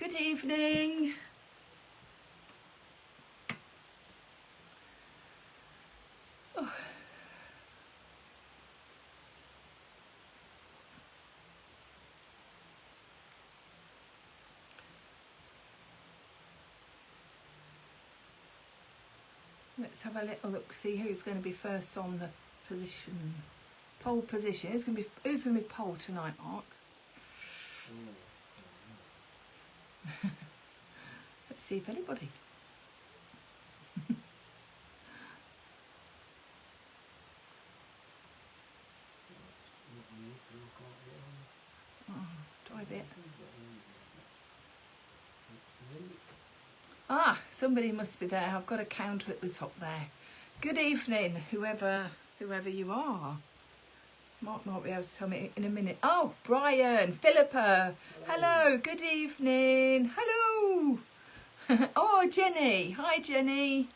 Good evening. Oh. Let's have a little look, see who's going to be first on the position, pole position. Who's going to be pole tonight, Mark? Let's see if anybody. Try a bit. Ah, somebody must be there. I've got a counter at the top there. Good evening, whoever you are. Mark might be able to tell me in a minute. Oh, Brian, Philippa. Hello, good evening. Hello. Oh, Jenny. Hi, Jenny.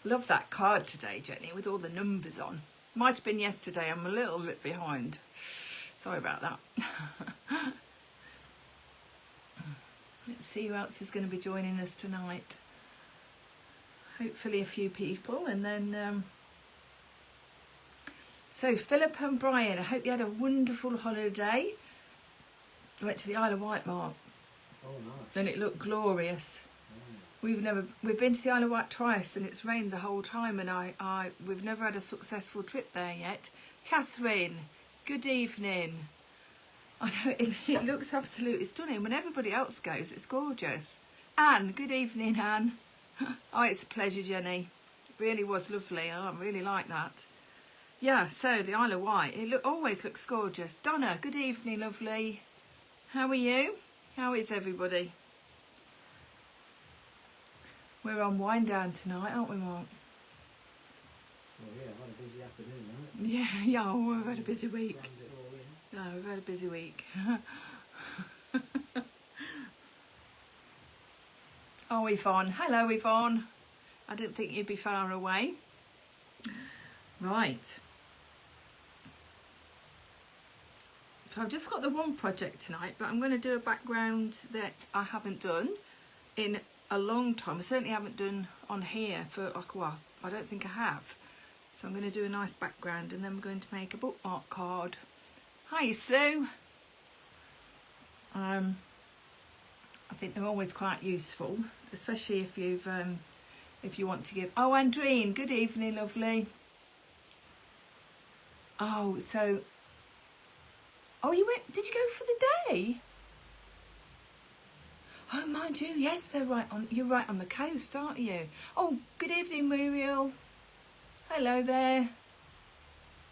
Love that card today, Jenny, with all the numbers on. Might have been yesterday. I'm a little bit behind. Sorry about that. Let's see who else is going to be joining us tonight. Hopefully a few people, and then so Philip and Brian, I hope you had a wonderful holiday. I went to the Isle of Wight, Mark. Oh, nice. And it looked glorious. We've been to the Isle of Wight twice, and it's rained the whole time, and we've never had a successful trip there yet. Catherine, good evening. I know it looks absolutely stunning. When everybody else goes, it's gorgeous. Anne, good evening, Anne. Oh, it's a pleasure, Jenny. It really was lovely. I really like that. Yeah, so the Isle of Wight, always looks gorgeous. Donna, good evening, lovely. How are you? How is everybody? We're on wind down tonight, aren't we, Mark? Well, yeah, I've had a busy afternoon, haven't Yeah, oh, we've had a busy week. No, we've had a busy week. Oh, Yvonne. Hello, Yvonne. I didn't think you'd be far away. Right. So I've just got the one project tonight, but I'm going to do a background that I haven't done in a long time. I certainly haven't done on here for like a while. I don't think I have. So I'm going to do a nice background, and then we're going to make a bookmark card. Hi, Sue. I think they're always quite useful, especially if you want to give. Oh, Andreen, good evening, lovely. Oh, so. Oh, you went. Did you go for the day? Oh, mind you, yes, they're right on. You're right on the coast, aren't you? Oh, good evening, Muriel. Hello there.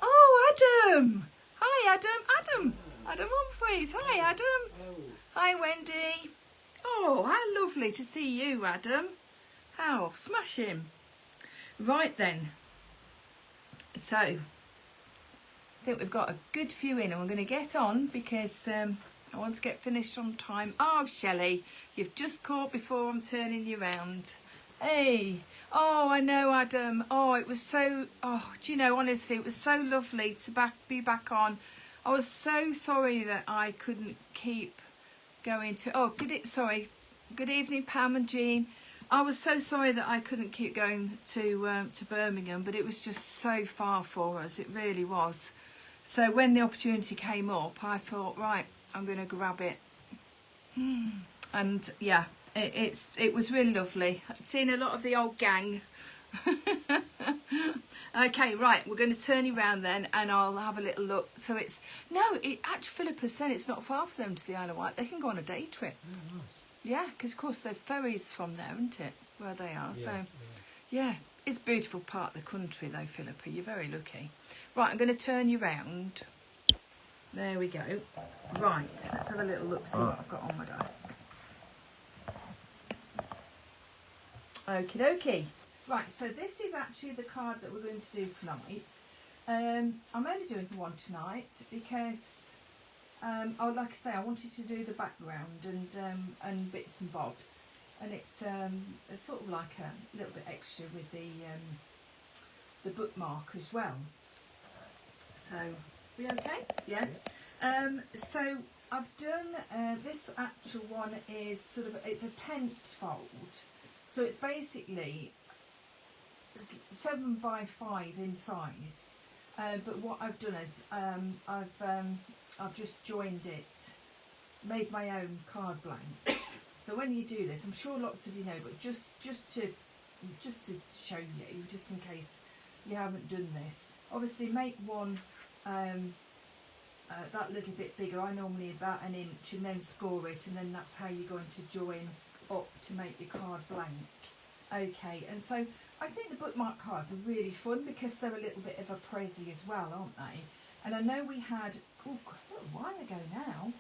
Oh, Adam. Hi, Adam. Adam Humphreys. Hi, Adam. Oh. Hi, Wendy. Oh, how lovely to see you, Adam. How smashing. Right then. So, I think we've got a good few in, and we're going to get on because I want to get finished on time. Oh, Shelley, you've just caught before I'm turning you round. Hey. Oh, I know, Adam. Oh, it was so... Oh, do you know, honestly, it was so lovely to be back on. I was so sorry that I couldn't keep going to... Oh, Good evening, Pam and Jean. I was so sorry that I couldn't keep going to Birmingham, but it was just so far for us. It really was. So when the opportunity came up, I thought, right, I'm going to grab it. And yeah, it was really lovely. I've seen a lot of the old gang. Okay, right, we're going to turn you around then, and I'll have a little look. So it's actually Philippa said it's not far for them to the Isle of Wight. They can go on a day trip. Oh, nice. Yeah, because of course the ferries from there, isn't it, where they are? Yeah, So yeah, it's a beautiful part of the country though, Philippa. You're very lucky. Right, I'm going to turn you round. There we go. Right, let's have a little look, see what I've got on my desk. Okie dokie. Right, so this is actually the card that we're going to do tonight. I'm only doing one tonight because, like I say, I wanted to do the background and bits and bobs, and it's sort of like a little bit extra with the bookmark as well. So we okay? Yeah. So I've done this actual one is sort of, it's a tent fold, so it's basically 7 by 5 in size, but what I've done is I've just joined it, made my own card blank. So when you do this, I'm sure lots of you know, but just to show you, just in case you haven't done this, obviously make one that little bit bigger. I normally about an inch, and then score it, and then that's how you're going to join up to make your card blank. Okay, and so I think the bookmark cards are really fun because they're a little bit of a prezi as well, aren't they? And I know we had, a little while ago now,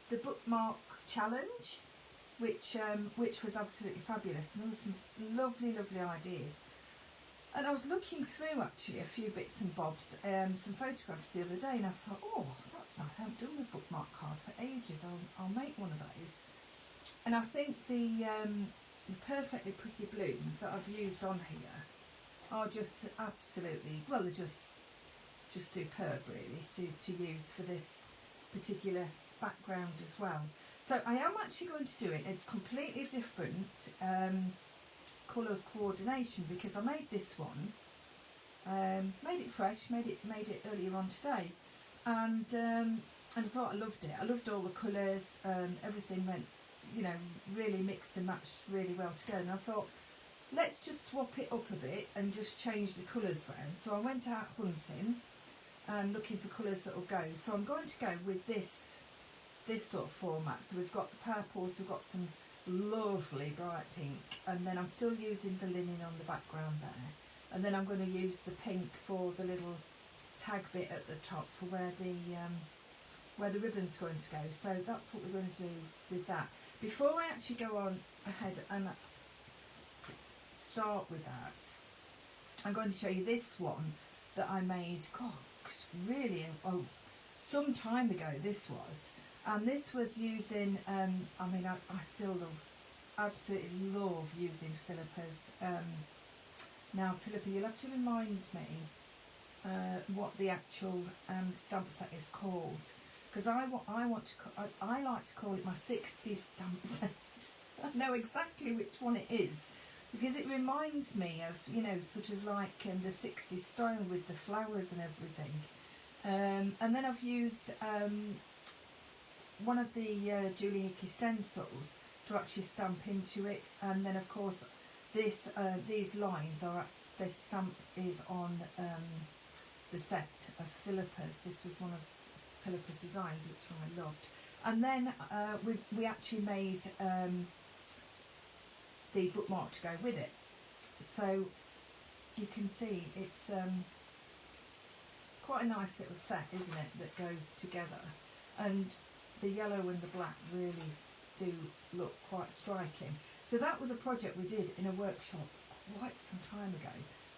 the bookmark challenge, which was absolutely fabulous, and there was some lovely ideas. And I was looking through actually a few bits and bobs, some photographs the other day, and I thought, oh, that's nice, I haven't done a bookmark card for ages, I'll make one of those. And I think the perfectly pretty blooms that I've used on here are just absolutely, well, they're just superb really to use for this particular background as well. So I am actually going to do it in a completely different colour coordination, because I made this one, made it fresh, made it earlier on today, and I thought I loved it. I loved all the colours, everything went, you know, really mixed and matched really well together, and I thought, let's just swap it up a bit and just change the colours around. So I went out hunting and looking for colours that will go. So I'm going to go with this sort of format. So we've got the purples, we've got some lovely bright pink, and then I'm still using the linen on the background there, and then I'm going to use the pink for the little tag bit at the top for where the ribbon's going to go. So that's what we're going to do with that. Before I actually go on ahead and start with that, I'm going to show you this one that I made, God, really, some time ago this was. And this was using, I mean, I still absolutely love using Philippa's. Now, Philippa, you'll have to remind me what the actual stamp set is called, because I like to call it my 60s stamp set. I know exactly which one it is, because it reminds me of, you know, sort of like the 60s style with the flowers and everything. And then I've used one of the Julie Hickey stencils to actually stamp into it, and then of course this these lines are, this stamp is on the set of Philippa's. This was one of Philippa's designs which I loved, and then we actually made the bookmark to go with it. So you can see it's quite a nice little set, isn't it, that goes together, and the yellow and the black really do look quite striking. So that was a project we did in a workshop quite some time ago,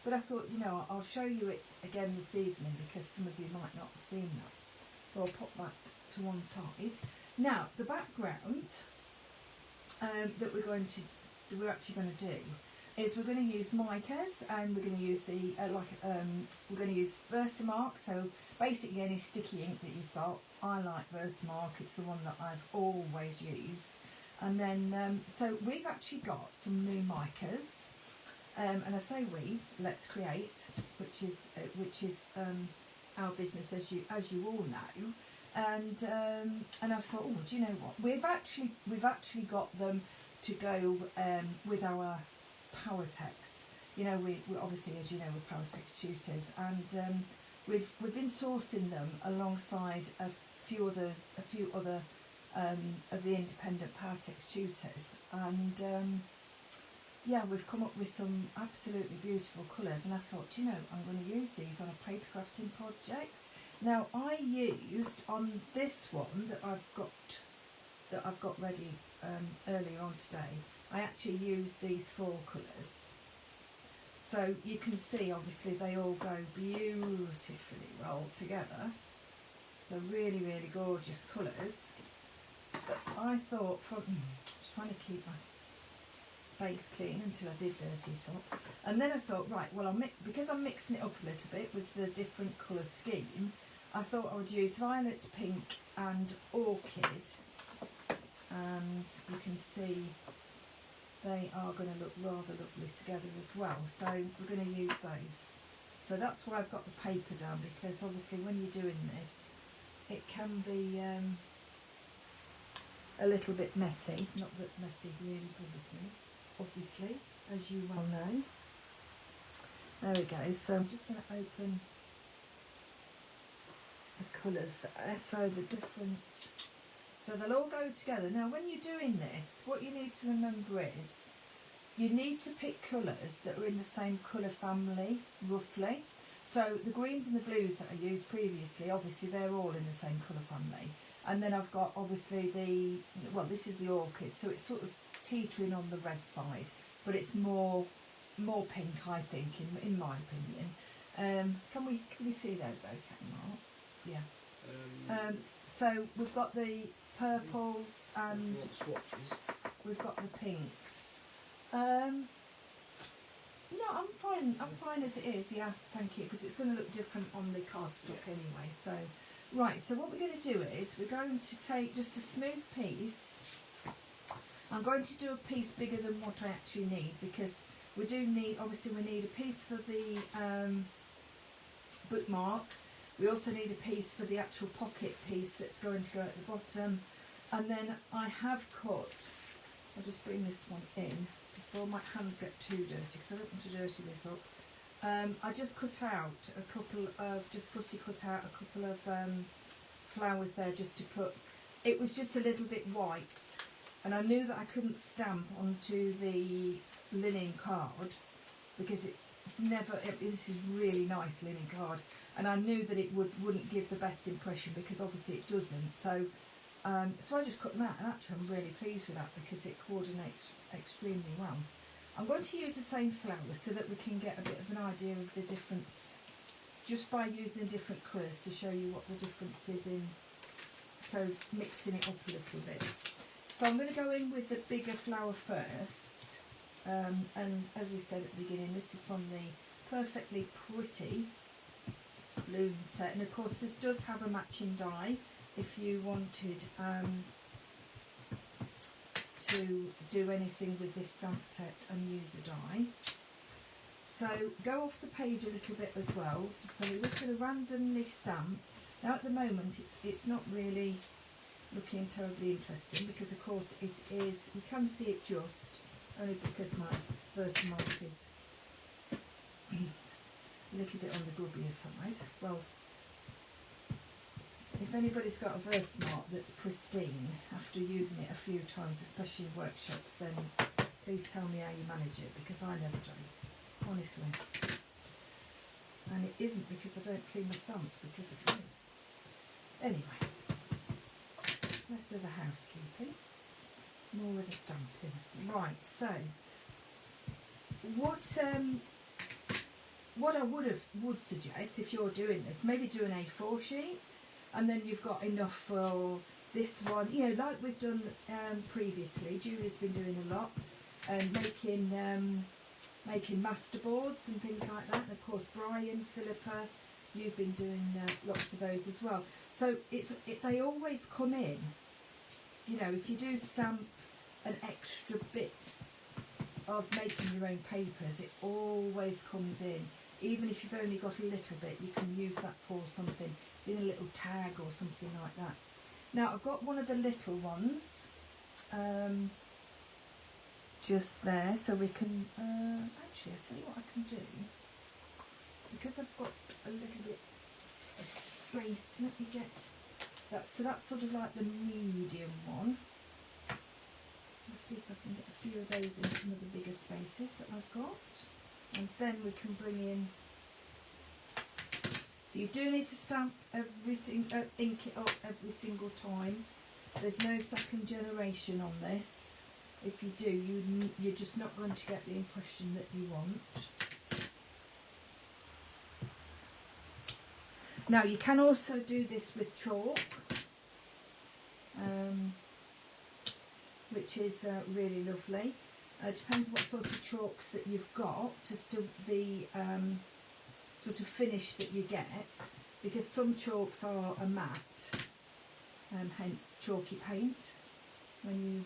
but I thought, you know, I'll show you it again this evening because some of you might not have seen that. So I'll pop that to one side. Now the background that we're actually going to do is we're going to use micas, and we're going to use the we're going to use Versamark. So basically any sticky ink that you've got. I like Versamark, it's the one that I've always used. And then so we've actually got some new micas, and I say we, Let's Create, which is our business, as you all know. And I thought, oh, do you know what, we've actually got them to go with our Powertex. You know, we obviously, as you know, we're Powertex tutors, and we've been sourcing them alongside a few other of the independent Powertex tutors, and yeah, we've come up with some absolutely beautiful colours, and I thought, you know, I'm going to use these on a paper crafting project. Now I used on this one that I've got ready earlier on today, I actually used these 4 colours. So you can see obviously they all go beautifully rolled together. So really, really gorgeous colours. But I thought, just trying to keep my space clean until I did dirty it up. And then I thought, right, well, because I'm mixing it up a little bit with the different colour scheme, I thought I would use violet, pink and orchid, and you can see they are going to look rather lovely together as well, so we're going to use those. So that's why I've got the paper down, because obviously when you're doing this it can be a little bit messy, not that messy really, obviously, as you well know. There we go, so I'm just going to open the colours there, so the different, so they'll all go together. Now when you're doing this, what you need to remember is you need to pick colours that are in the same colour family, roughly. So the greens and the blues that I used previously, obviously they're all in the same colour family. And then I've got obviously the, well, this is the orchid, so it's sort of teetering on the red side, but it's more pink, I think, in my opinion. Can we see those okay, Mark? Yeah. So we've got the purples and swatches. We've got the pinks. No, I'm fine as it is, yeah, thank you, because it's going to look different on the cardstock anyway. So, right, so what we're going to do is we're going to take just a smooth piece. I'm going to do a piece bigger than what I actually need, because we do need, obviously we need a piece for the bookmark. We also need a piece for the actual pocket piece that's going to go at the bottom. And then I have cut, I'll just bring this one in before my hands get too dirty, because I don't want to dirty this up. I just cut out a couple of, just fussy cut out a couple of flowers there, just to put, it was just a little bit white, and I knew that I couldn't stamp onto the linen card, because it's never, this is really nice linen card, and I knew that it wouldn't give the best impression, because obviously it doesn't. So so I just cut them out, and actually I'm really pleased with that, because it coordinates extremely well. I'm going to use the same flowers so that we can get a bit of an idea of the difference, just by using different colours to show you what the difference is in, so mixing it up a little bit. So I'm going to go in with the bigger flower first, and as we said at the beginning, this is from the Perfectly Pretty Bloom set, and of course this does have a matching die if you wanted to do anything with this stamp set and use a die. So go off the page a little bit as well. So we're just going to randomly stamp. Now at the moment it's not really looking terribly interesting, because of course it is, you can see it just, only because my Versamark is a little bit on the grubbier side. Well, if anybody's got a Versamark that's pristine after using it a few times, especially in workshops, then please tell me how you manage it, because I never do, honestly. And it isn't because I don't clean my stamps, because I do. Anyway, less of the housekeeping, more of the stamping. Right, so what I would suggest, if you're doing this, maybe do an A4 sheet, and then you've got enough for this one, you know, like we've done previously. Julie's been doing a lot, making masterboards and things like that, and of course Brian, Philippa, you've been doing lots of those as well. So they always come in, you know, if you do stamp an extra bit of making your own papers, it always comes in. Even if you've only got a little bit, you can use that for something, in a little tag or something like that. Now I've got one of the little ones just there, so we can, actually I'll tell you what I can do, because I've got a little bit of space, let me get that, so that's sort of like the medium one. Let's see if I can get a few of those in some of the bigger spaces that I've got, and then we can bring in, so you do need to stamp ink it up every single time. There's no second generation on this. If you do, you're just not going to get the impression that you want. Now you can also do this with chalk, which is really lovely. Depends what sort of chalks that you've got, as to the sort of finish that you get. because some chalks are a matte, hence chalky paint. When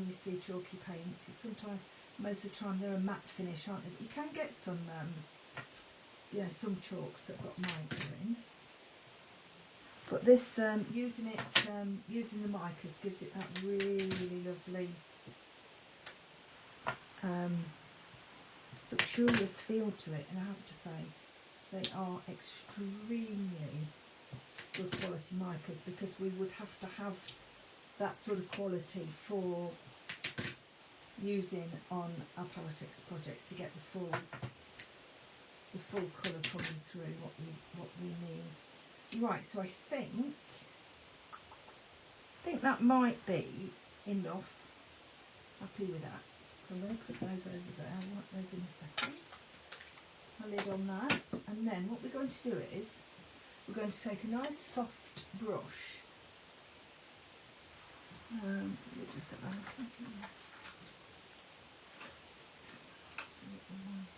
you see chalky paint, it's sometimes, most of the time they're a matte finish, aren't they? You can get some some chalks that got mica in, but this using the micas gives it that really lovely luxurious feel to it, and I have to say they are extremely good quality micas, because we would have to have that sort of quality for using on our politics projects to get the full colour coming through what we need. Right, so I think that might be enough. Happy with that. So I'm going to put those over there. I'll wipe those in a second. A lid on that, and then what we're going to do is we're going to take a nice soft brush. We'll just have a look at it.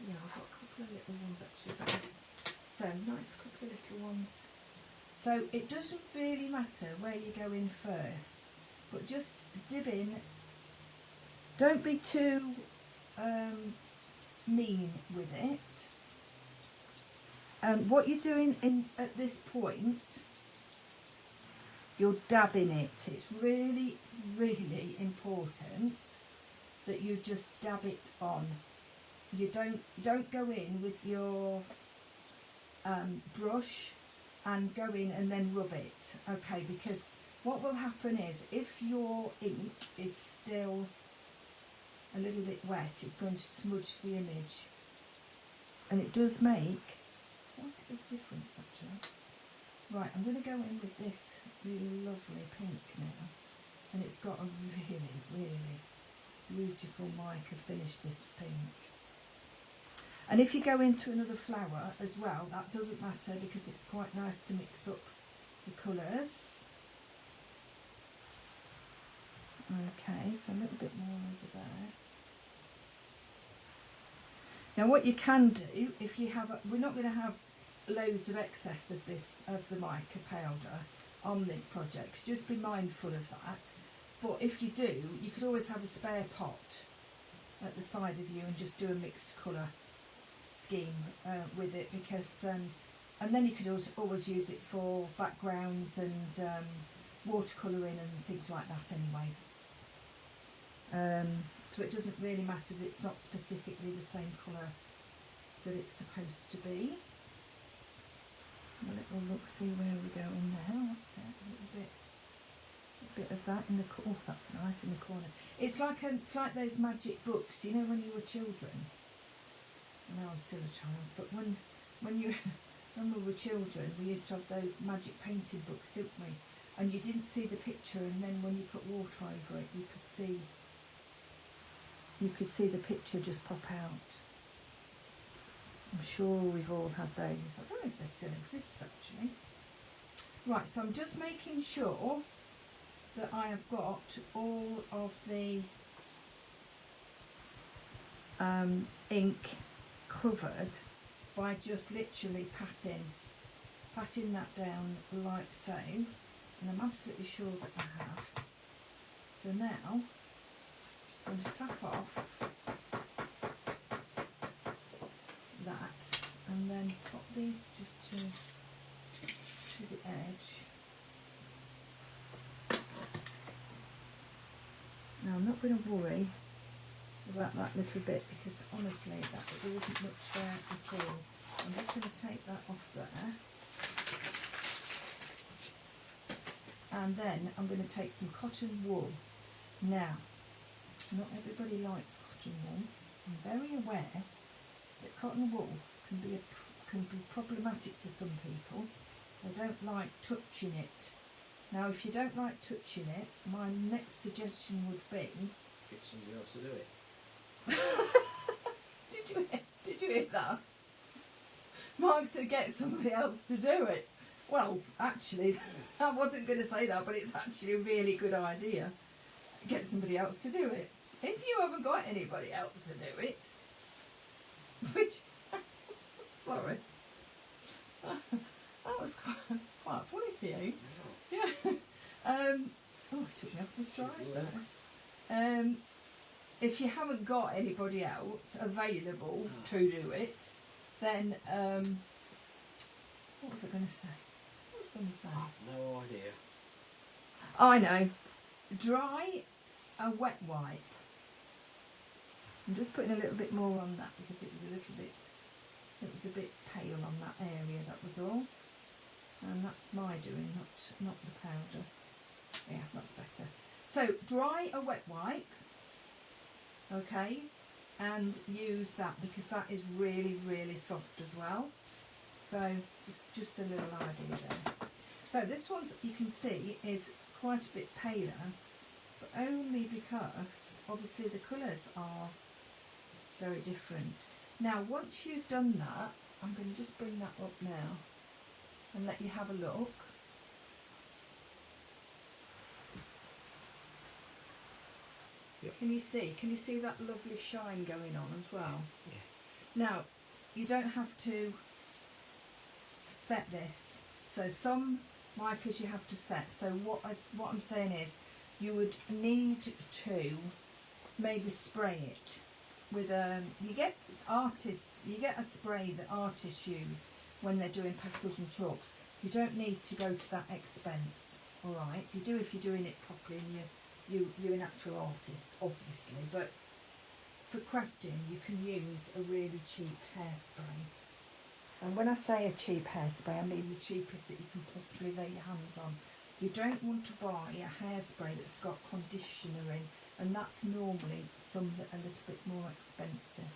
Yeah, I've got a couple of little ones actually there. So nice couple of little ones. So it doesn't really matter where you go in first, but just dib in. Don't be too mean with it. And what you're doing at this point, you're dabbing it. It's really, really important that you just dab it on. You don't go in with your brush and go in and then rub it, okay? Because what will happen is, if your ink is still a little bit wet, it's going to smudge the image, and it does make quite a big difference actually. Right, I'm going to go in with this really lovely pink now, and it's got a really, really beautiful mica finish, this pink. And if you go into another flower as well, that doesn't matter, because it's quite nice to mix up the colours. Okay, so a little bit more over there. Now what you can do, if you have, we're not going to have loads of excess of the mica powder on this project, so just be mindful of that. But if you do, you could always have a spare pot at the side of you and just do a mixed colour scheme with it, because and then you could also always use it for backgrounds and watercolouring and things like that anyway. So it doesn't really matter that it's not specifically the same colour that it's supposed to be. A little look, see where we're going now. That's it. A bit of that in the corner. Oh, that's nice in the corner. It's like those magic books, you know, when you were children. I know I'm still a child, but when we were children, we used to have those magic painting books, didn't we? And you didn't see the picture, and then when you put water over it, you could see the picture just pop out. I'm sure we've all had those. I don't know if they still exist actually. Right, so I'm just making sure that I have got all of the ink covered by just literally patting that down like so, and I'm absolutely sure that I have. So now I'm just going to tap off that, and then pop these just to the edge. Now I'm not going to worry about that little bit, because honestly there isn't much there at all. I'm just going to take that off there, and then I'm going to take some cotton wool. Now, not everybody likes cotton wool. I'm very aware that cotton wool can be problematic to some people. They don't like touching it. Now, if you don't like touching it, my next suggestion would be Get somebody else to do it. Did you hear that? Mark said get somebody else to do it. Well, actually, I wasn't going to say that, but it's actually a really good idea. Get somebody else to do it. If you haven't got anybody else to do it, which, sorry, That was quite funny for you. Yeah. Yeah. Oh, it took me off the stride there. If you haven't got anybody else available to do it, then what was I going to say? I've no idea. I know. Dry a wet wipe. I'm just putting a little bit more on that because it was a bit pale on that area, that was all. And that's my doing, not the powder. Yeah, that's better. So dry a wet wipe, okay, and use that because that is really, really soft as well. So just a little idea there. So this one, you can see, is quite a bit paler, but only because obviously the colours are very different. Now once you've done that, I'm going to just bring that up now and let you have a look. Yep. Can you see that lovely shine going on as well? Yeah. Now you don't have to set this, so some micas you have to set. So what I'm saying is you would need to maybe spray it with you get a spray that artists use when they're doing pastels and chalks. You don't need to go to that expense, all right? You do if you're doing it properly and you're an actual artist, obviously, but for crafting you can use a really cheap hairspray. And when I say a cheap hairspray, I mean the cheapest that you can possibly lay your hands on. You don't want to buy a hairspray that's got conditioner in, and that's normally some that are a little bit more expensive.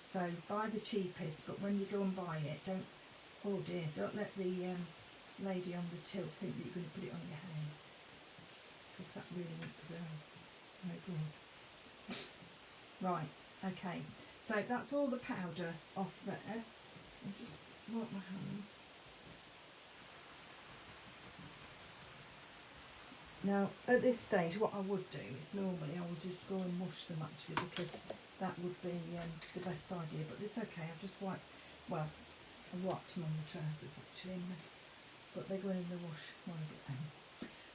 So buy the cheapest, but when you go and buy it, don't let the lady on the till think that you're going to put it on your hair, because that really won't be very good. Right, okay, so that's all the powder off there. I'll just wipe my hands. Now at this stage what I would do is normally I would just go and wash them actually, because that would be the best idea, but it's okay. I've just wiped, well, I wiped them on the trousers actually, but they're going in the wash when I get home.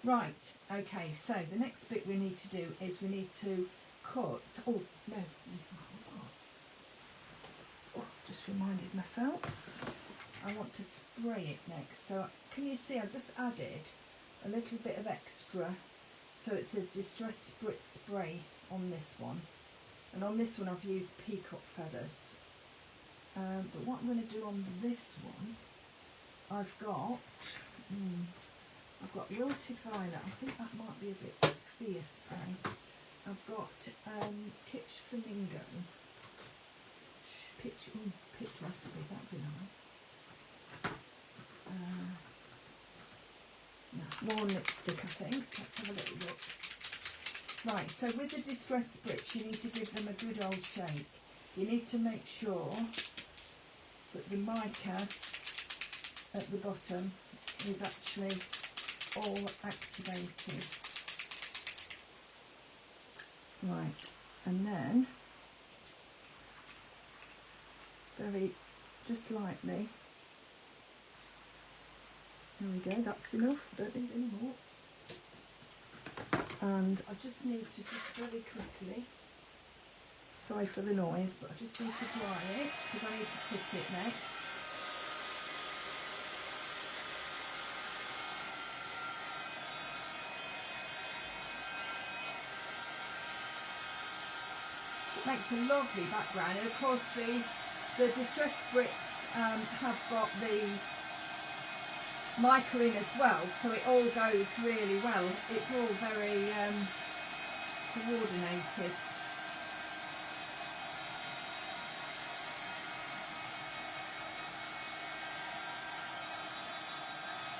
Right, okay, so the next bit we need to do is we need to cut, oh no, just reminded myself, I want to spray it next. So can you see I've just added a little bit of extra, so it's a distress spray on this one, and on this one I've used peacock feathers, but what I'm going to do on this one, I've got wilted violet. I think that might be a bit fierce though. I've got kitsch flamingo, pitch raspberry, that'd be nice. No, more lipstick I think. Let's have a little look. Right, so with the distress sprits you need to give them a good old shake. You need to make sure that the mica at the bottom is actually all activated. Right, and then very just lightly, there we go, that's enough, don't need any more. And I just need to very quickly, sorry for the noise, but I just need to dry it because I need to put it next. It makes a lovely background, and of course the distress sprits have got the mica in as well, so it all goes really well. It's all very coordinated.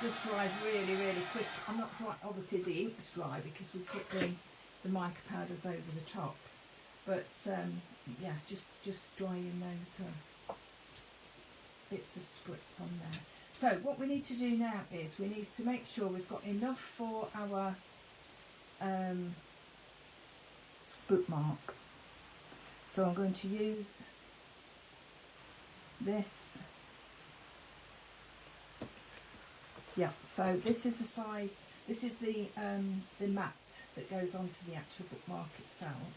Just dries really, really quick. I'm not dry, obviously the ink's dry because we put the mica powders over the top, but yeah, just drying those bits of spritz on there. So what we need to do now is we need to make sure we've got enough for our bookmark. So I'm going to use Yeah, so this is the size, this is the mat that goes onto the actual bookmark itself.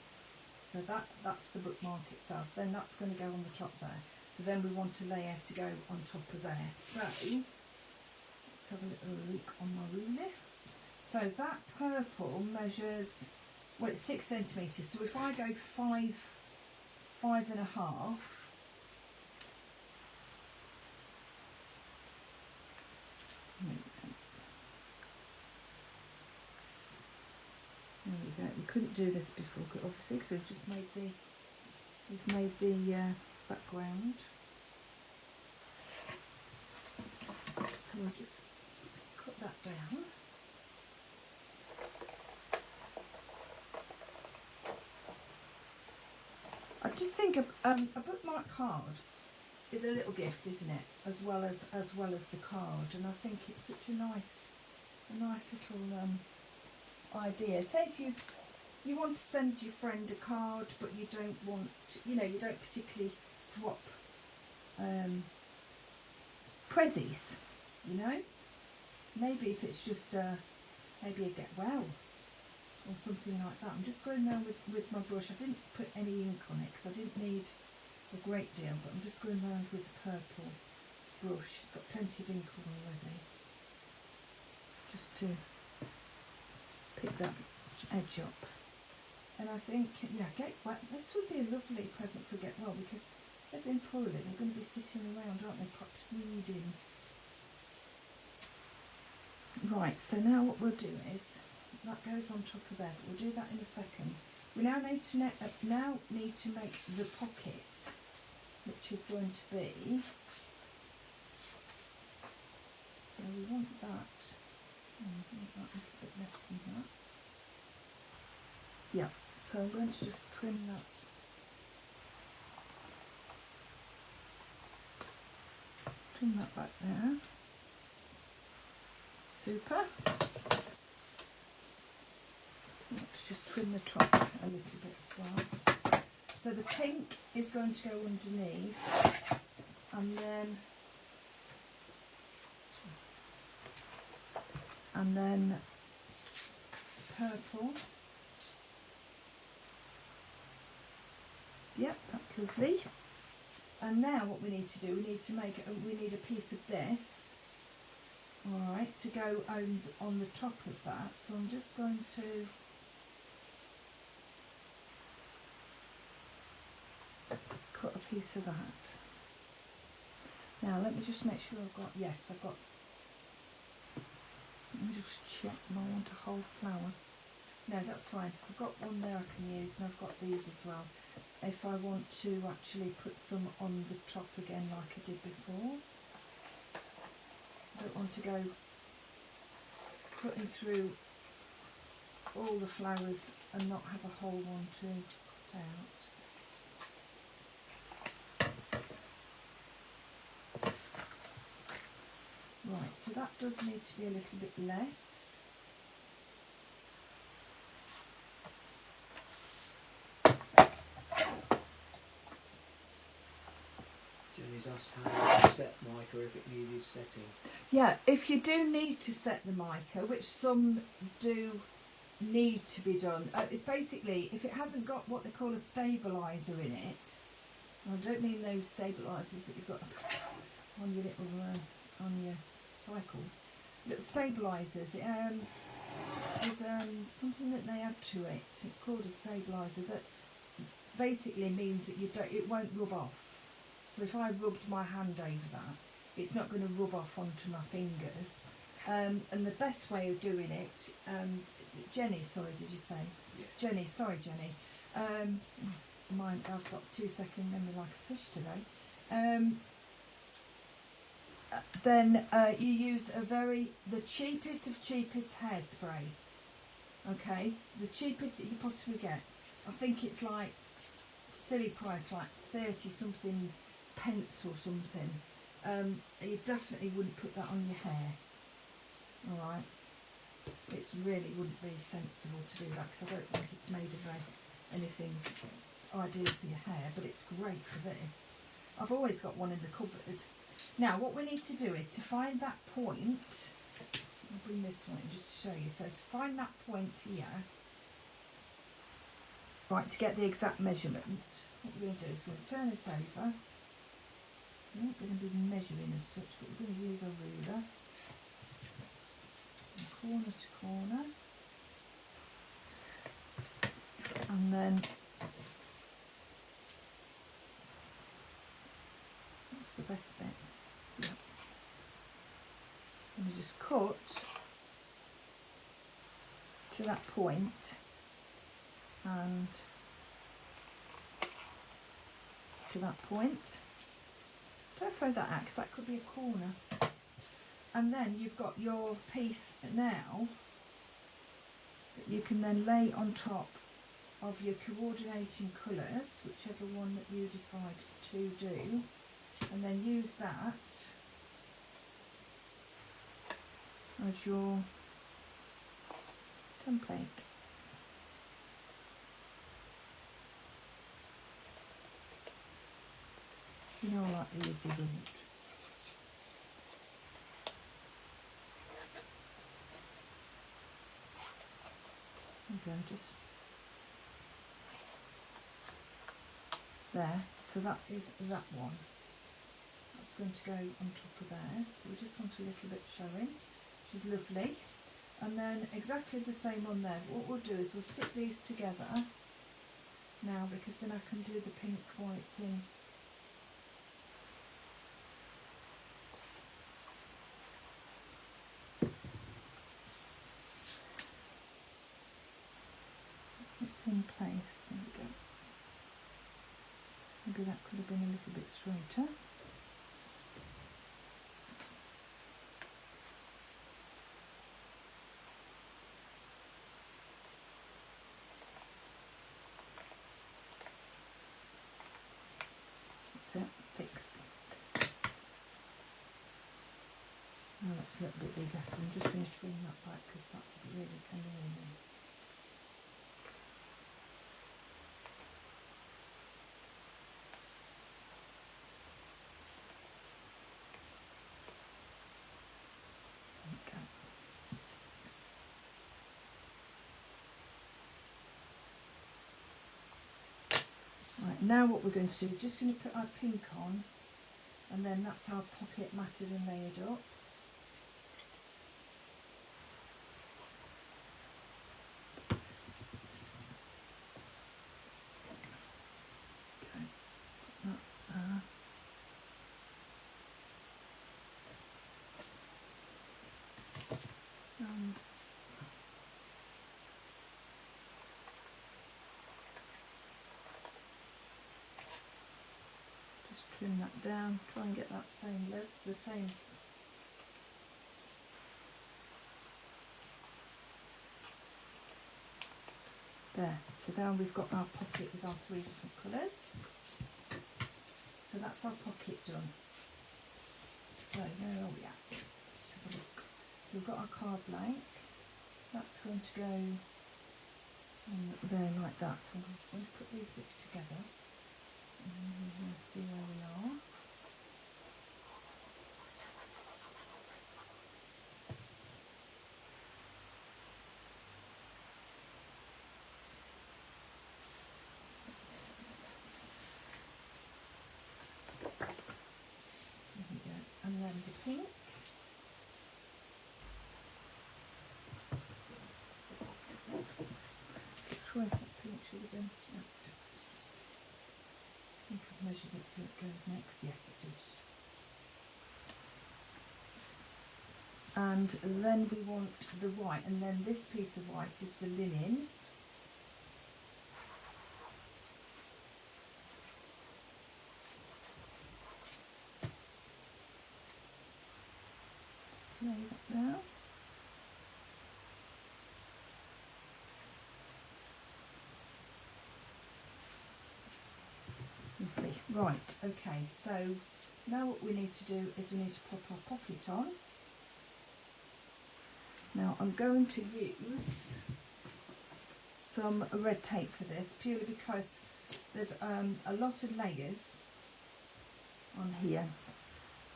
So that's the bookmark itself. Then that's going to go on the top there. So then we want a layer to go on top of there. So let's have a little look on my ruler. So that purple measures, well, it's 6 centimetres. So if I go 5.5, there we go. We couldn't do this before, obviously, because we've just made the background. So I'll just cut that down. I just think a bookmark card is a little gift, isn't it? As well as the card, and I think it's such a nice little idea. Say if you want to send your friend a card, but you don't want to, you don't particularly swap prezzies, maybe if it's just maybe a get well or something like that. I'm just going now with my brush. I didn't put any ink on it because I didn't need a great deal, but I'm just going around with the purple brush. It's got plenty of ink on already, just to pick that edge up. And I think, yeah, get well. This would be a lovely present for get well, because they've been poorly. They're going to be sitting around, aren't they, perhaps reading. Right, so now what we'll do is, that goes on top of there, but we'll do that in a second. We now need to make the pocket, which is going to be, so we want that, we want that a little bit less than that. Yeah, so I'm going to just trim that. Trim that back there. Super. Let's just trim the top a little bit as well. So the pink is going to go underneath, and then purple. Yep, that's lovely. And now what we need to do, we need a piece of this, all right, to go on the top of that. So I'm just going to cut a piece of that. Now let me just make sure I've got, yes, I've got, let me just check, I want a whole flower. No, that's fine. I've got one there I can use, and I've got these as well. If I want to actually put some on the top again like I did before. I don't want to go cutting through all the flowers and not have a whole one to cut out. Right, so that does need to be a little bit less. Jenny's asked how to set mica if it needed setting. Yeah, if you do need to set the mica, which some do need to be done, it's basically, if it hasn't got what they call a stabiliser in it, I don't mean those stabilisers that you've got on your little, on your cycles, little stabilisers, there's something that they add to it, it's called a stabiliser, that basically means that it won't rub off. So if I rubbed my hand over that, it's not going to rub off onto my fingers. And the best way of doing it, Jenny, sorry, did you say? Yeah. Jenny, sorry, Jenny. I've got 2-second memory like a fish today. Then you use the cheapest of cheapest hairspray. Okay, the cheapest that you can possibly get. I think it's like silly price, like 30 something pence or something. You definitely wouldn't put that on your hair. All right, it really wouldn't be sensible to do that, because I don't think it's made of anything ideal for your hair, but it's great for this. I've always got one in the cupboard. Now what we need to do is to find that point I'll bring this one in just to show you. So to find that point here, right, to get the exact measurement, what we're going to do is we're going to turn it over. We're not going to be measuring as such, but we're going to use a ruler. From corner to corner. And then, what's the best bit? Yeah. And we just cut to that point and to that point. Don't throw that out because that could be a corner. And then you've got your piece now that you can then lay on top of your coordinating colours, whichever one that you decide to do, and then use that as your template. You know I like the easy route. Okay, just there. So that is that one. That's going to go on top of there. So we just want a little bit showing, which is lovely. And then exactly the same on there. What we'll do is we'll stick these together now, because then I can do the pink while it's in. It's in place. There we go. Maybe that could have been a little bit straighter. That's it, fixed. Now that's a little bit bigger, so I'm just going to trim that back because that would be really tender in there. Right, now what we're going to do is just going to put our pink on, and then that's our pocket matted and layered up. Okay, put that there. And just trim that down, try and get that same level, the same. There, so now we've got our pocket with our 3 different colours. So that's our pocket done. So where are we at? Let's have a look. So we've got our card blank. That's going to go on there like that. So I'm going to put these bits together. And then we're going to see where we are. There we go. And then the pink. Sure if that pink should have been. No, I think I've measured it so it goes next. Yes, it does. And then we want the white, and then this piece of white is the linen. Lay that now. Lovely. Right, okay, so now what we need to do is we need to pop our pocket on. Now I'm going to use some red tape for this, purely because there's a lot of layers on here,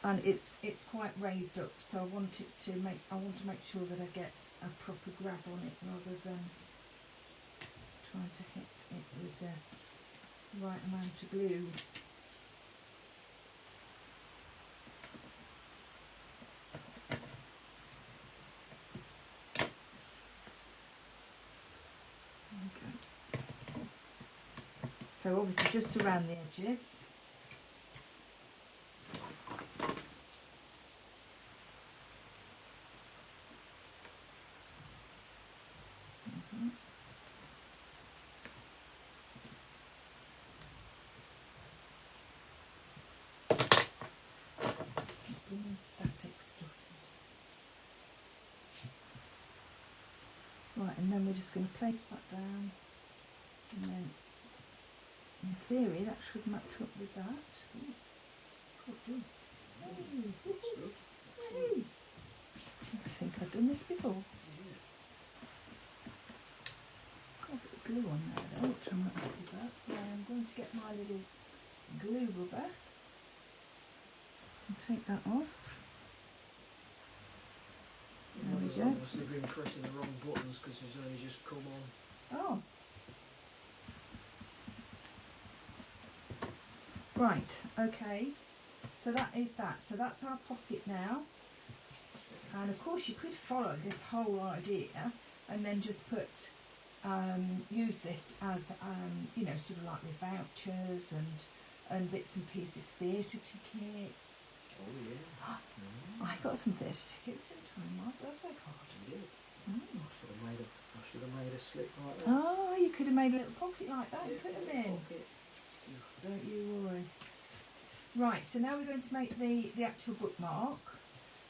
and it's quite raised up, so I want to make sure that I get a proper grab on it rather than trying to hit it with the right amount of glue. Okay. So obviously just around the edges. Static stuff. Right, and then we're just going to place that down, and then in theory that should match up with that. Ooh, it does. Hey. I think I've done this before. Got a bit of glue on there though, which I'm not happy about. So I'm going to get my little glue rubber and take that off. There we go. Obviously been pressing the wrong buttons because it's only just come on. Oh. Right, okay. So that is that. So that's our pocket now. And of course you could follow this whole idea and then just put, use this as, you know, sort of like with vouchers and bits and pieces, theatre tickets. Oh yeah. I got some theatre tickets, didn't I? My birthday card. You did. Mm. I should have made a slip like that. Oh, you could have made a little pocket like that. Yeah, You put them in. pocket. Don't you worry. Right, so now we're going to make the actual bookmark.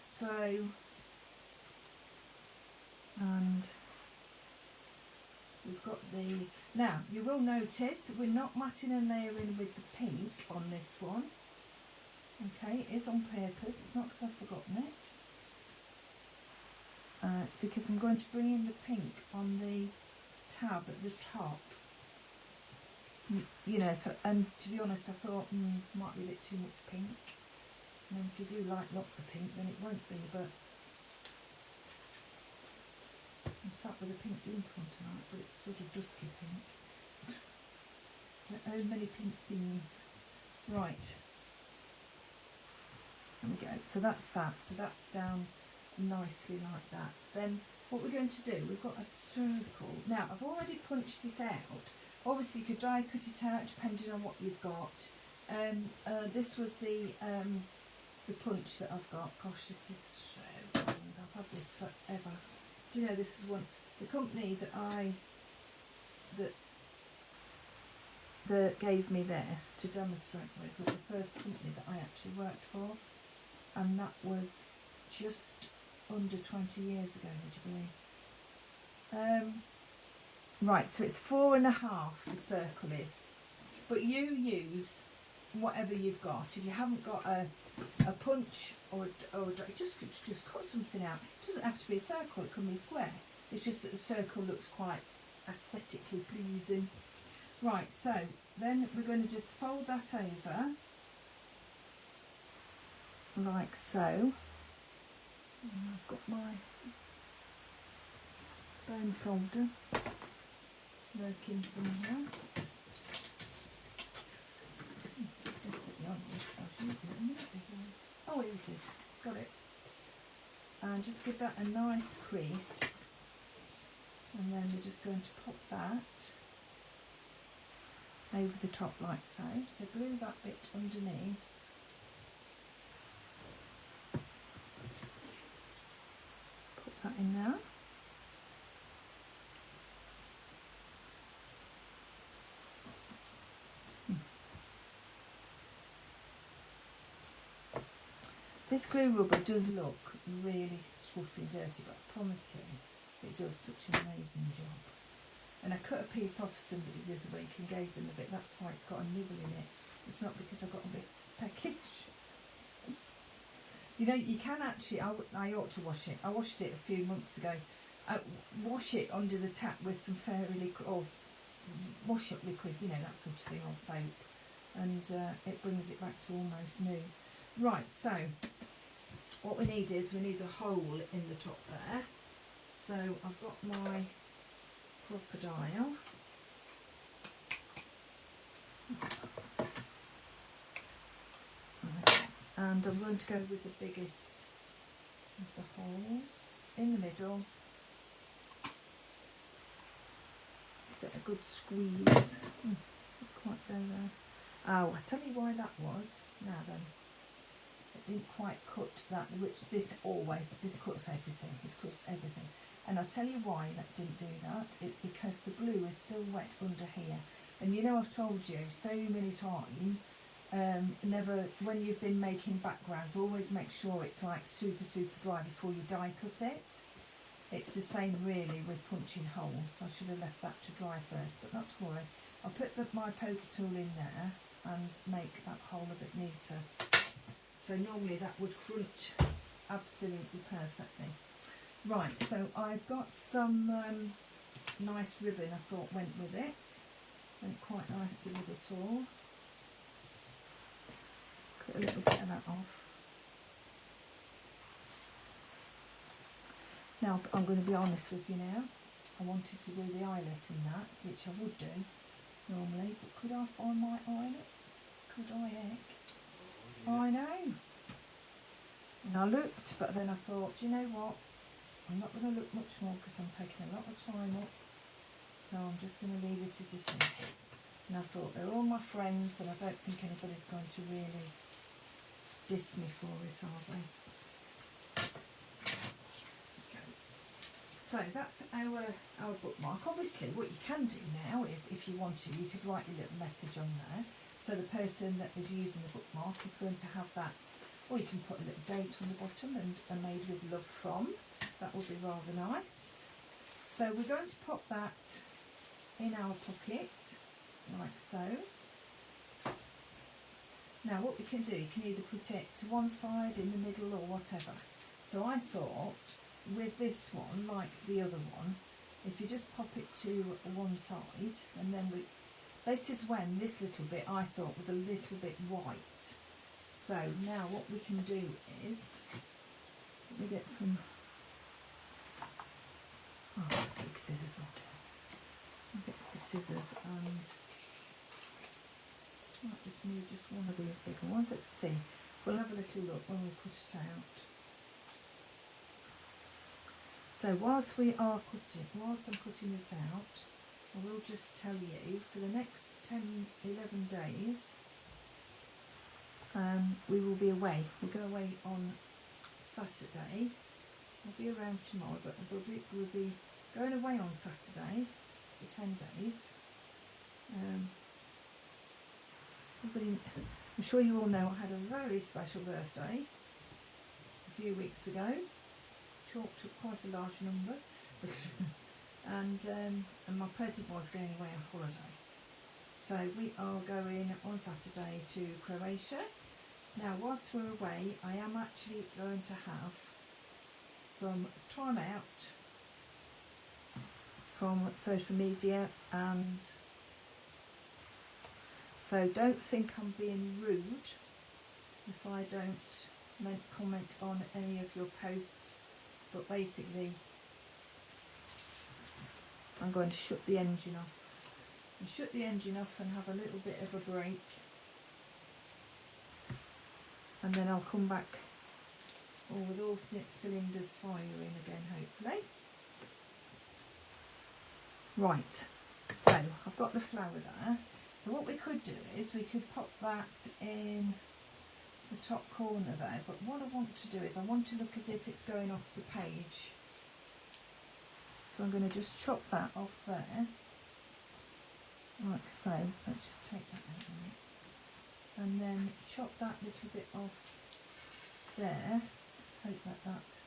So, and we've got the, now you will notice we're not matting and layering with the pink on this one. Okay, it is on purpose, it's not because I've forgotten it. It's because I'm going to bring in the pink on the tab at the top. You know, so, and to be honest I thought might be a bit too much pink, and then if you do like lots of pink then it won't be, but I'm sat with a pink jumper on tonight, but it's sort of dusky pink. Don't own many pink things. Right, there we go, so that's that, so that's down nicely like that. Then what we're going to do, we've got a circle. Now I've already punched this out. Obviously you could dry cut it out depending on what you've got. This was the punch that I've got. Gosh, this is so old. I've had this forever. Do you know this is one, the company that gave me this to demonstrate with was the first company that I actually worked for, and that was just under 20 years ago, would you believe? Right, so it's 4.5 the circle is, but you use whatever you've got. If you haven't got a punch or just cut something out. It doesn't have to be a circle, it can be a square. It's just that the circle looks quite aesthetically pleasing. Right, so then we're going to just fold that over like so. And I've got my bone folder working somewhere. Oh, here it is. Got it. And just give that a nice crease. And then we're just going to pop that over the top like so. So glue that bit underneath. Put that in there. This glue rubber does look really scruffy and dirty, but I promise you it does such an amazing job. And I cut a piece off somebody the other week and gave them a bit. That's why it's got a nibble in it. It's not because I got a bit peckish. You know, you can actually, I ought to wash it. I washed it a few months ago. Wash it under the tap with some fairy liquid, or wash up liquid, you know, that sort of thing, or soap. And it brings it back to almost new. Right, so what we need is a hole in the top there. So I've got my crocodile. Okay. And I'm going to go with the biggest of the holes in the middle. Get a good squeeze. Not quite go there. Oh, I tell you why that was. Now then, it didn't quite cut that, which this cuts everything. This cuts everything. And I'll tell you why that didn't do that. It's because the glue is still wet under here. And you know, I've told you so many times, never, when you've been making backgrounds, always make sure it's like super dry before you die cut it. It's the same really with punching holes. I should have left that to dry first, but not to worry. I'll put my poker tool in there and make that hole a bit neater. So normally that would crunch absolutely perfectly. Right, so I've got some nice ribbon I thought went with it. Went quite nicely with it all. Cut a little bit of that off. Now, I'm going to be honest with you now. I wanted to do the eyelet in that, which I would do normally, but could I find my eyelet? Could I, heck? I know. And I looked, but then I thought, you know what? I'm not going to look much more because I'm taking a lot of time up. So I'm just going to leave it as it is. And I thought, they're all my friends and I don't think anybody's going to really diss me for it, are they? So that's our bookmark. Obviously what you can do now is, if you want to, you could write your little message on there. So the person that is using the bookmark is going to have that, or you can put a little date on the bottom and made with love from. That would be rather nice. So we're going to pop that in our pocket, like so. Now what we can do, you can either put it to one side, in the middle, or whatever. So I thought, with this one, like the other one, if you just pop it to one side, and then this is when this little bit I thought was a little bit white. So now what we can do is, let me get some, big scissors on. I'll get the scissors, and I just need just one of these bigger ones. Let's see. We'll have a little look when we put it out. So whilst I'm cutting this out, I will just tell you, for the next 10-11 days, we will be away. We'll go away on Saturday. We'll be around tomorrow, but we'll be going away on Saturday for 10 days. I'm sure you all know I had a very special birthday a few weeks ago. Chalked up quite a large number. and my present was going away on holiday. So we are going on Saturday to Croatia. Now whilst we're away, I am actually going to have some time out from social media, and so don't think I'm being rude if I don't comment on any of your posts, but basically I'm going to shut the engine off. And shut the engine off and have a little bit of a break, and then I'll come back with all cylinders firing again, hopefully. Right, so I've got the flower there. So what we could do is we could pop that in the top corner there, but what I want to do is I want to look as if it's going off the page. So I'm going to just chop that off there, like so. Let's just take that out a minute. And then chop that little bit off there. Let's hope that.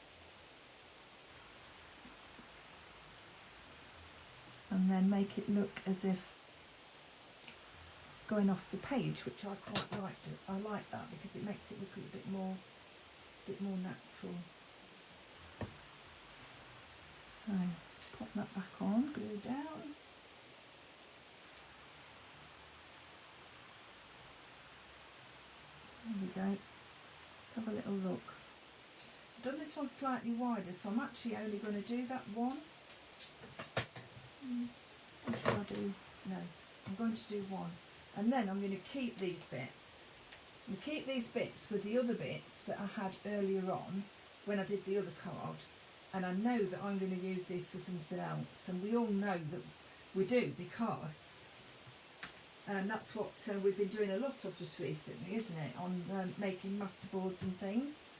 And then make it look as if it's going off the page, which I quite like. I like that because it makes it look a bit more natural. So pop that back on, glue down. There we go. have a little look. I've done this one slightly wider, so I'm actually only going to do that one. What should I do? No, I'm going to do one. And then I'm going to keep these bits. I'm going to keep these bits with the other bits that I had earlier on when I did the other card. And I know that I'm going to use this for something else. And we all know that we do, because that's what we've been doing a lot of just recently, isn't it? On making masterboards and things.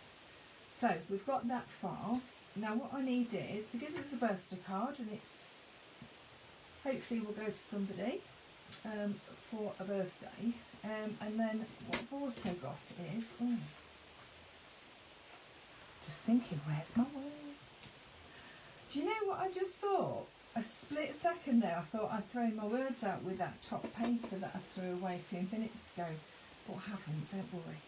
So we've got that far. Now what I need is, because it's a birthday card and it's hopefully will go to somebody for a birthday. And then what I've also got is, just thinking, where's my words? Do you know what I just thought? A split second there, I thought I'd thrown my words out with that top paper that I threw away a few minutes ago, but I haven't, don't worry.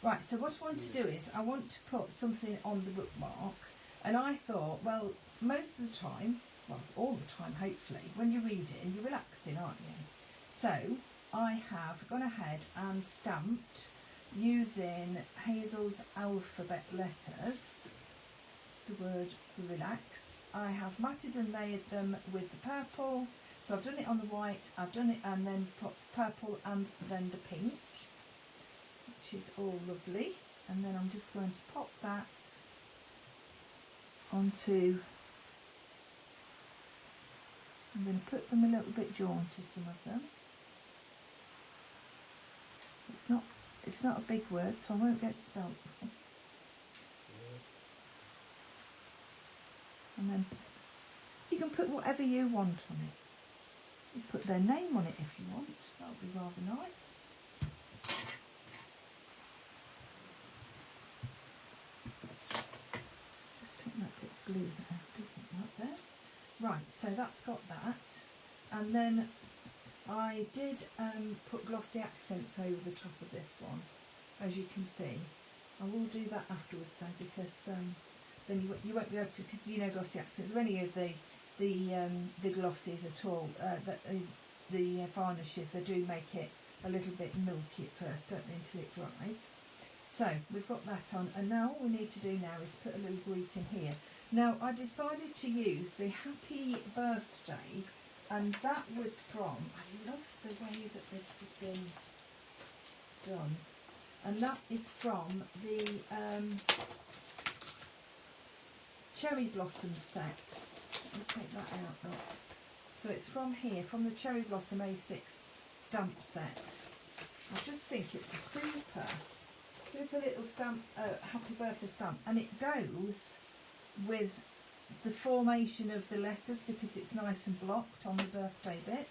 Right, so what I want to do is, I want to put something on the bookmark, and I thought, well, most of the time, well, all the time hopefully, when you're reading, you're relaxing, aren't you? So, I have gone ahead and stamped, using Hazel's alphabet letters, the word relax. I have matted and layered them with the purple. So I've done it on the white, I've done it and then put the purple and then the pink, which is all lovely. And then I'm just going to pop that onto, I'm going to put them a little bit jaunty, some of them. It's not a big word, so I won't get spelt wrong. And then you can put whatever you want on it. You put their name on it if you want. That would be rather nice. Just take that bit of glue there, pigment right there. Right, so that's got that. And then I did put glossy accents over the top of this one, as you can see. I will do that afterwards though, because then you won't be able to, because you know glossy accents, or any of the glosses at all, the varnishes, they do make it a little bit milky at first, don't they, until it dries. So we've got that on, and now what we need to do now is put a little greeting here. Now I decided to use the Happy Birthday, and that was from, I love the way that this has been done, and that is from the Cherry Blossom set. Let me take that out now. So it's from here, from the Cherry Blossom A6 stamp set. I just think it's a super little stamp, happy birthday stamp, and it goes with the formation of the letters because it's nice and blocked on the birthday bit.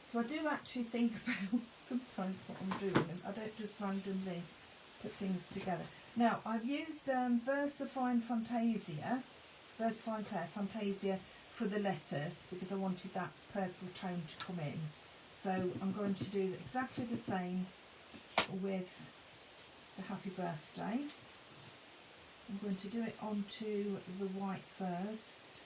So I do actually think about sometimes what I'm doing, and I don't just randomly put things together. Now I've used Versafine Clair Fantasia for the letters because I wanted that purple tone to come in. So I'm going to do exactly the same with the Happy Birthday. I'm going to do it onto the white first.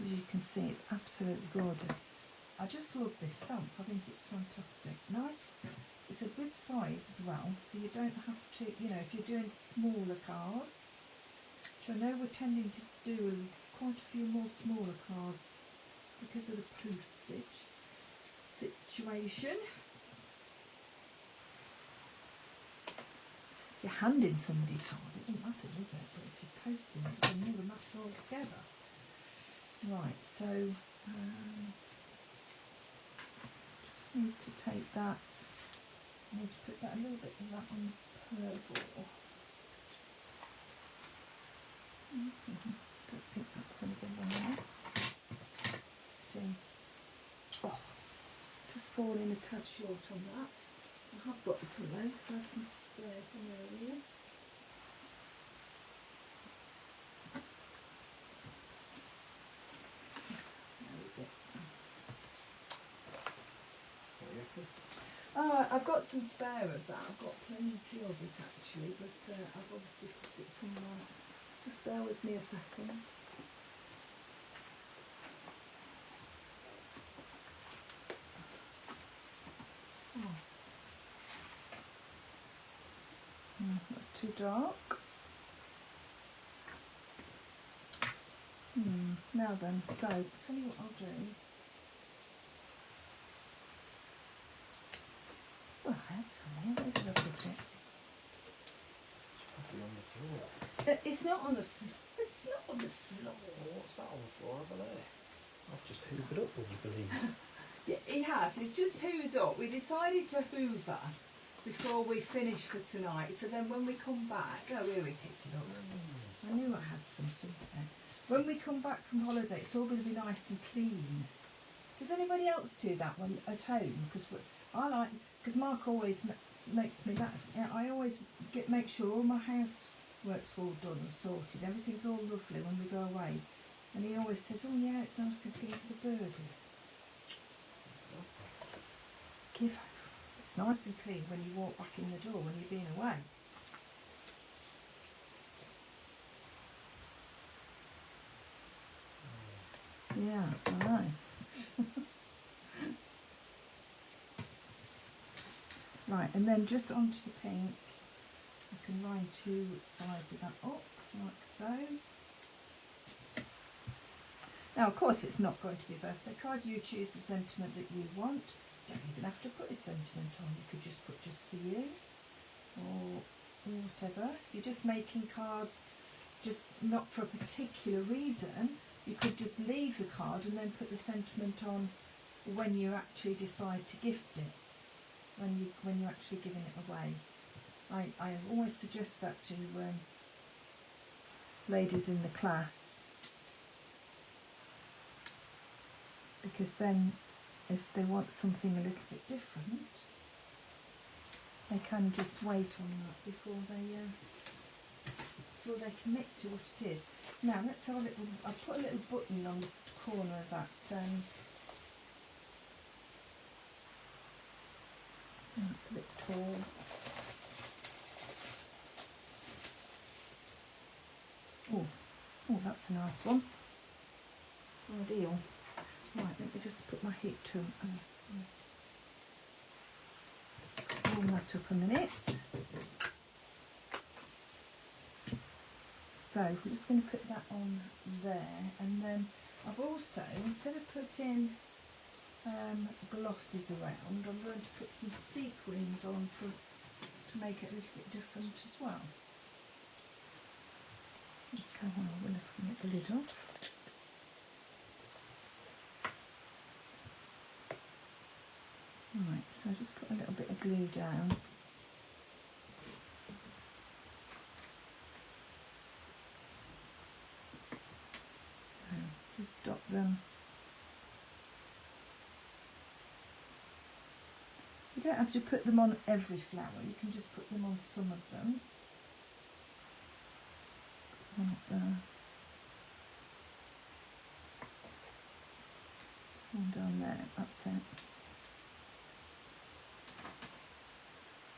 As you can see, it's absolutely gorgeous. I just love this stamp. I think it's fantastic. Nice. It's a good size as well, so you don't have to, you know, if you're doing smaller cards, which I know we're tending to do quite a few more smaller cards because of the postage situation. If you're handing somebody a card, it doesn't matter, does it? But if you're posting it, it's another matter altogether. Right, so just need to take that. I need to put that a little bit of that on purple. Don't think that's going to go long enough. See, oh, just falling a tad short on that. I have got some though, because I had some spare from earlier. Where is it? Oh, I've got some spare of that. I've got plenty of it actually, but I've obviously put it somewhere. Just bear with me a second. Oh, too dark. Now then, so tell you what I'll do. Oh, I had some here. Where did I put it? It's probably on the floor. It's not on the. It's not on the floor. Oh, what's that on the floor over there? I've just hoovered up, would you believe? Yeah, he has. It's just hoovered up. We decided to hoover before we finish for tonight. So then when we come back, oh, here it is. Look, I knew I had some somewhere. When we come back from holiday, it's all going to be nice and clean. Does anybody else do that when at home? Because I like, because Mark always makes me that. I always make sure all my housework's all done and sorted. Everything's all lovely when we go away. And he always says, "Oh yeah, it's nice and clean for the burglars." It's nice and clean when you walk back in the door when you've been away. Yeah, I know. Right, and then just onto the pink, I can line two sides of that up, like so. Now, of course, it's not going to be a birthday card. You choose the sentiment that you want. You don't even have to put a sentiment on. You could just put just for you, or whatever. You're just making cards, just not for a particular reason. You could just leave the card and then put the sentiment on when you actually decide to gift it, when you're actually giving it away. I always suggest that to ladies in the class, because then if they want something a little bit different, they can just wait on that before they commit to what it is. Now let's have a little. I've put a little button on the corner of that. That's a bit tall. Oh, that's a nice one. Ideal. Right, let me just put my heat to warm that up a minute. So we're just going to put that on there, and then I've also, instead of putting glosses around, I'm going to put some sequins on to make it a little bit different as well. Okay, well, we'll get the lid off. Right, so just put a little bit of glue down. So just dot them. You don't have to put them on every flower, you can just put them on some of them. One up there. One down there, that's it.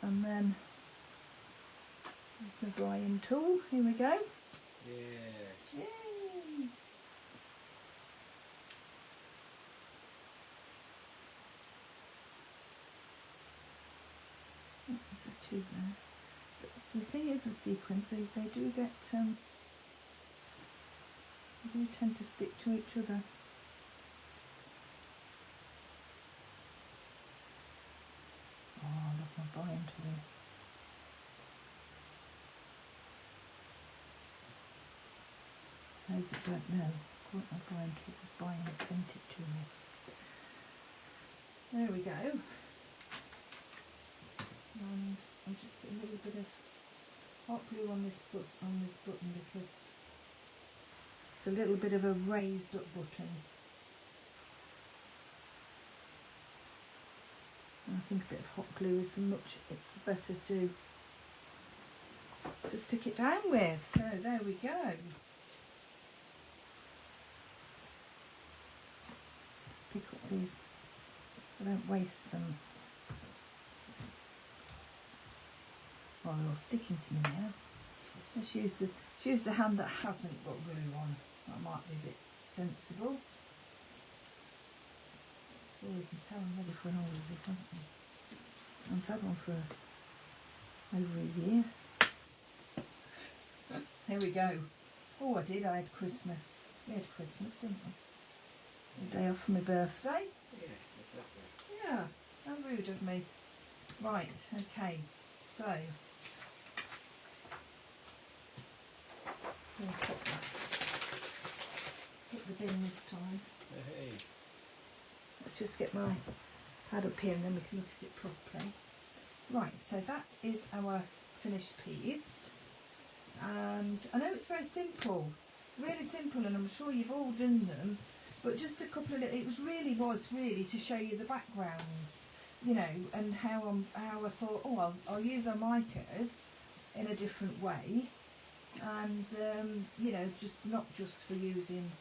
And then there's my drying tool. Here we go. Yeah. Yay! Oh, there's a two there. But so the thing is with sequins, they do get they do tend to stick to each other. Oh, I love my drying tool. Those that don't know what my drying tool was buying and sent it to me. There we go. And I'll just put a little bit of hot glue on this button because it's a little bit of a raised up button. And I think a bit of hot glue is much better to stick it down with. So there we go. Just pick up these. I don't waste them. Well, they're all sticking to me now. Let's use the hand that hasn't got glue on. That might be a bit sensible. Well, we can tell I'm ready for an holiday, can't we? I've had one for over a year. Here we go. Oh, I did. I had Christmas. We had Christmas, didn't we? The day off for my birthday. Yeah, exactly. Yeah, how rude of me. Right, okay. So, we'll put that. Hit the bin this time. Hey. Let's just get my pad up here and then we can look at it properly. Right, so that is our finished piece. And I know it's very simple, really simple, and I'm sure you've all done them, but just a couple of it was really to show you the backgrounds, you know, and how I thought, oh, I'll use our micas in a different way, and you know, just not just for using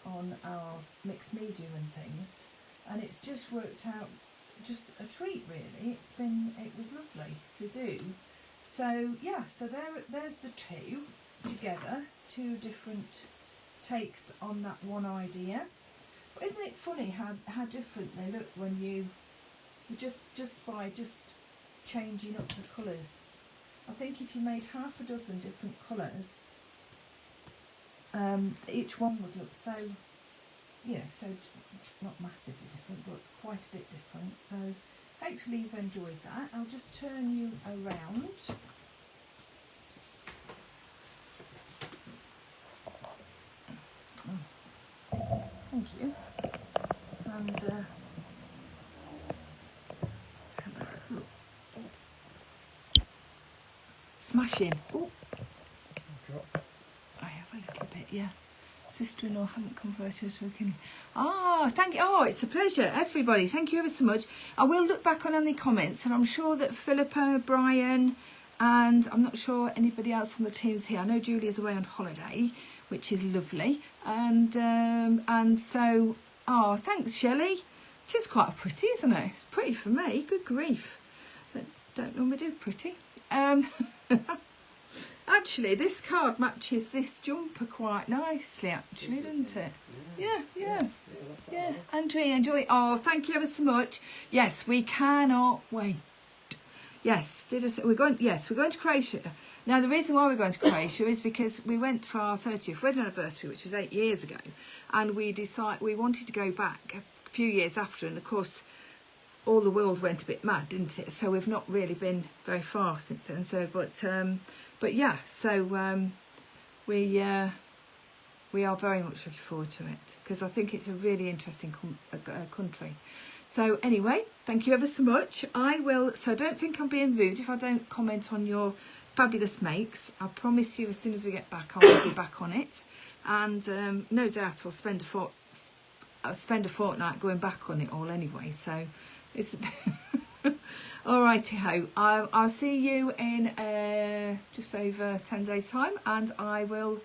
on our mixed medium and things, and it's just worked out just a treat really. It was lovely to do. So yeah, so there's the two together, two different takes on that one idea. But isn't it funny how different they look when you just by changing up the colours. I think if you made half a dozen different colours, each one would look so, you know, so not massively different, but quite a bit different. So hopefully you've enjoyed that. I'll just turn you around. Thank you. And let's have a look. Smashing. Oh, I have a little bit, yeah. Sister-in-law haven't converted to a king. Ah, thank you. Oh, it's a pleasure, everybody. Thank you ever so much. I will look back on any comments, and I'm sure that Philippa, Brian, and I'm not sure anybody else from the team's here. I know Julia's away on holiday, which is lovely. And so, oh, thanks, Shelley. It is quite pretty, isn't it? It's pretty for me. Good grief. Don't normally do pretty. Actually, this card matches this jumper quite nicely, actually, doesn't it? Yeah. Andrea, enjoy it. Oh, thank you ever so much. Yes, we cannot wait. Yes, we're going to Croatia. Now, the reason why we're going to Croatia is because we went for our 30th wedding anniversary, which was 8 years ago, and we wanted to go back a few years after, and of course, all the world went a bit mad, didn't it? So we've not really been very far since then. So, but yeah, so we are very much looking forward to it, because I think it's a really interesting country. So anyway, thank you ever so much. So don't think I'm being rude if I don't comment on your fabulous makes. I promise you, as soon as we get back, I will be back on it, and no doubt I'll spend a fortnight going back on it all anyway. So it's all righty ho. I'll see you in just over 10 days time, and I will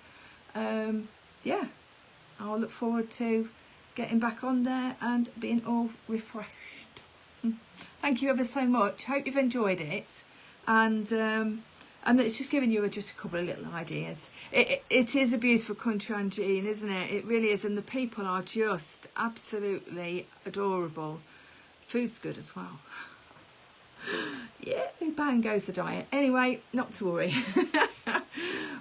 I'll look forward to getting back on there and being all refreshed. Thank you ever so much. Hope you've enjoyed it, and it's just giving you just a couple of little ideas. It is a beautiful country, Angeline, isn't it? It really is, and the people are just absolutely adorable. Food's good as well. Yeah, bang goes the diet. Anyway, not to worry.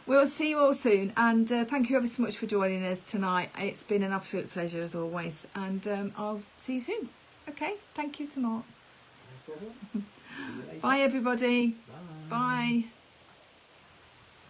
We'll see you all soon, and thank you ever so much for joining us tonight. It's been an absolute pleasure as always, and I'll see you soon. Okay, thank you, Tamar. Bye everybody. Bye. Bye.